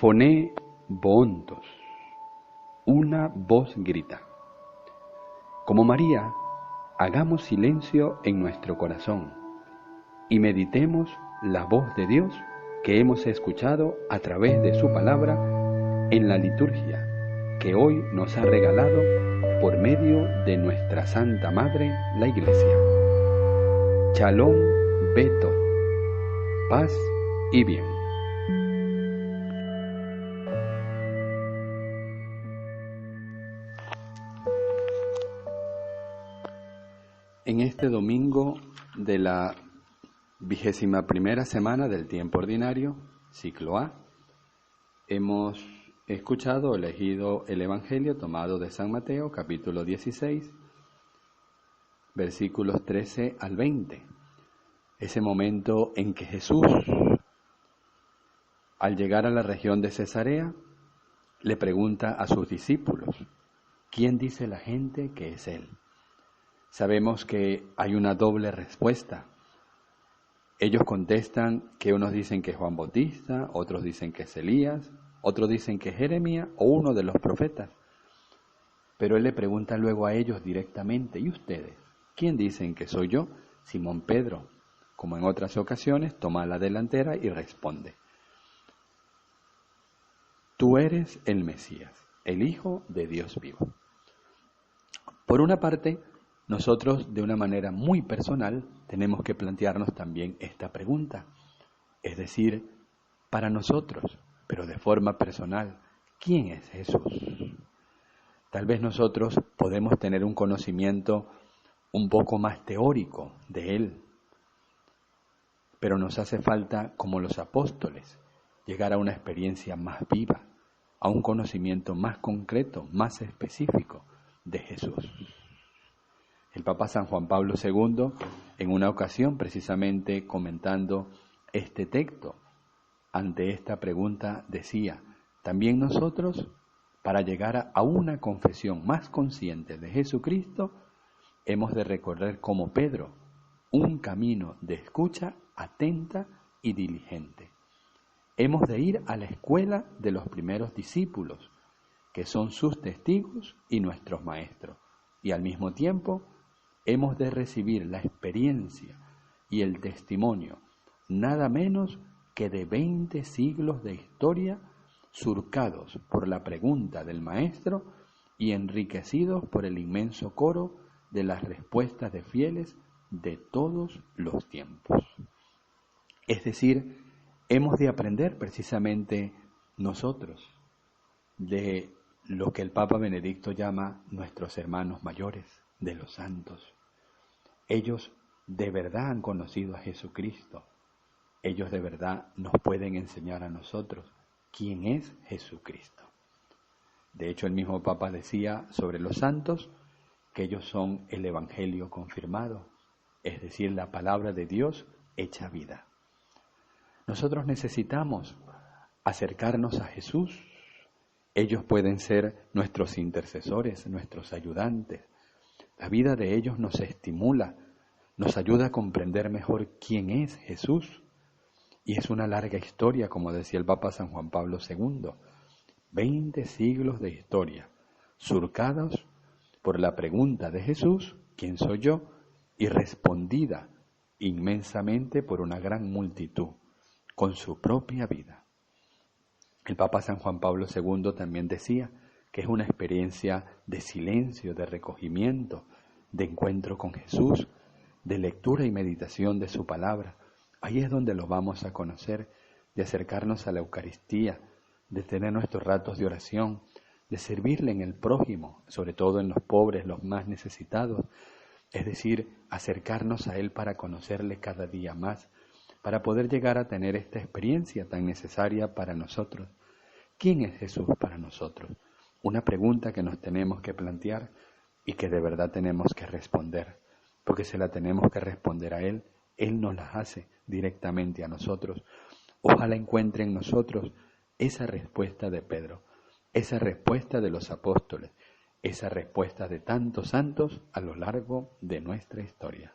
Foné boontos. Una voz grita. Como María, hagamos silencio en nuestro corazón y meditemos la voz de Dios que hemos escuchado a través de su palabra en la liturgia que hoy nos ha regalado por medio de nuestra Santa Madre, la Iglesia. Shalom Beto, paz y bien. En este domingo de la 21ª semana del tiempo ordinario, ciclo A, hemos escuchado o elegido el Evangelio tomado de San Mateo, capítulo 16, versículos 13 al 20. Ese momento en que Jesús, al llegar a la región de Cesarea, le pregunta a sus discípulos, ¿quién dice la gente que es Él? Sabemos que hay una doble respuesta. Ellos contestan que unos dicen que es Juan Bautista, otros dicen que es Elías, otros dicen que es Jeremías o uno de los profetas. Pero Él le pregunta luego a ellos directamente, ¿y ustedes? ¿Quién dicen que soy yo? Simón Pedro, como en otras ocasiones, toma la delantera y responde, tú eres el Mesías, el Hijo de Dios vivo. Por una parte, nosotros de una manera muy personal tenemos que plantearnos también esta pregunta, es decir, para nosotros, pero de forma personal, ¿quién es Jesús? Tal vez nosotros podemos tener un conocimiento un poco más teórico de Él, pero nos hace falta, como los apóstoles, llegar a una experiencia más viva, a un conocimiento más concreto, más específico de Jesús. El Papa San Juan Pablo II, en una ocasión, precisamente comentando este texto, ante esta pregunta decía, también nosotros, para llegar a una confesión más consciente de Jesucristo, hemos de recorrer como Pedro, un camino de escucha atenta y diligente. Hemos de ir a la escuela de los primeros discípulos, que son sus testigos y nuestros maestros, y al mismo tiempo hemos de recibir la experiencia y el testimonio, nada menos que de 20 siglos de historia surcados por la pregunta del Maestro y enriquecidos por el inmenso coro de las respuestas de fieles de todos los tiempos. Es decir, hemos de aprender precisamente nosotros de lo que el Papa Benedicto llama nuestros hermanos mayores, de los santos. Ellos de verdad han conocido a Jesucristo. Ellos de verdad nos pueden enseñar a nosotros quién es Jesucristo. De hecho, el mismo Papa decía sobre los santos que ellos son el Evangelio confirmado, es decir, la palabra de Dios hecha vida. Nosotros necesitamos acercarnos a Jesús. Ellos pueden ser nuestros intercesores, nuestros ayudantes. La vida de ellos nos estimula, nos ayuda a comprender mejor quién es Jesús. Y es una larga historia, como decía el Papa San Juan Pablo II, 20 siglos de historia, surcados por la pregunta de Jesús, ¿quién soy yo? Y respondida inmensamente por una gran multitud, con su propia vida. El Papa San Juan Pablo II también decía que es una experiencia de silencio, de recogimiento, de encuentro con Jesús, de lectura y meditación de su palabra. Ahí es donde lo vamos a conocer, de acercarnos a la Eucaristía, de tener nuestros ratos de oración, de servirle en el prójimo, sobre todo en los pobres, los más necesitados, es decir, acercarnos a Él para conocerle cada día más, para poder llegar a tener esta experiencia tan necesaria para nosotros. ¿Quién es Jesús para nosotros? Una pregunta que nos tenemos que plantear y que de verdad tenemos que responder, porque se la tenemos que responder a Él. Él nos las hace directamente a nosotros. Ojalá encuentre en nosotros esa respuesta de Pedro, esa respuesta de los apóstoles, esa respuesta de tantos santos a lo largo de nuestra historia.